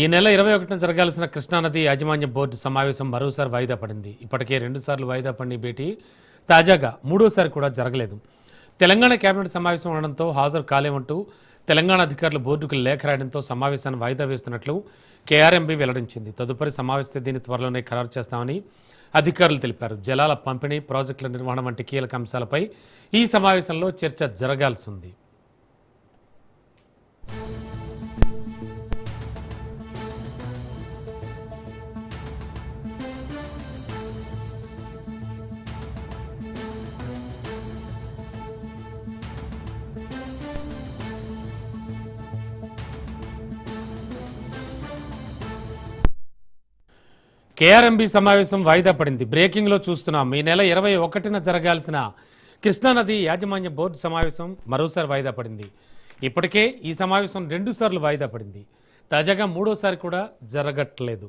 ఈ నెల 21న జరగాల్సిన కృష్ణానది యాజమాన్య బోర్డు సమావేశం మరోసారి వాయిదా పడింది. ఇప్పటికే 2 సార్లు వాయిదా పడిన భేటీ తాజాగా మూడోసారి కూడా జరగలేదు. తెలంగాణ కేబినెట్ సమావేశం ఉండడంతో హాజరు కాలేమంటూ తెలంగాణ అధికారులు బోర్డుకు లేఖ రాయడంతో సమావేశాన్ని వాయిదా వేస్తున్నట్లు కేఆర్ఎంబీ వెల్లడించింది. తదుపరి సమావేశ తేదీని త్వరలోనే ఖరారు చేస్తామని అధికారులు తెలిపారు. జలాల పంపిణీ, ప్రాజెక్టుల నిర్వహణ వంటి కీలక అంశాలపై ఈ సమావేశంలో చర్చ జరగాల్సి ఉంది. కేఆర్ఎంబీ సమావేశం వాయిదా పడింది. బ్రేకింగ్లో చూస్తున్నాం. ఈ నెల 21న జరగాల్సిన కృష్ణానది యాజమాన్య బోర్డు సమావేశం మరోసారి వాయిదా పడింది. ఇప్పటికే ఈ సమావేశం 2 సార్లు వాయిదా పడింది. తాజాగా మూడోసారి కూడా జరగట్లేదు.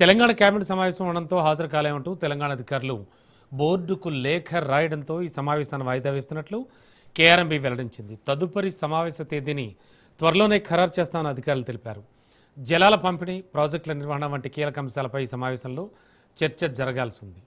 తెలంగాణ కేబినెట్ సమావేశం ఉండడంతో హాజరు కాలేమంటూ తెలంగాణ అధికారులు బోర్డుకు లేఖ రాయడంతో ఈ సమావేశాన్ని వాయిదా వేస్తున్నట్లు కేఆర్ఎంబీ వెల్లడించింది. తదుపరి సమావేశ తేదీని త్వరలోనే ఖరారు చేస్తామని అధికారులు తెలిపారు. జలాల పంపిణీ, ప్రాజెక్టుల నిర్వహణ వంటి కీలక అంశాలపై ఈ సమావేశంలో చర్చ జరగాల్సి ఉంది.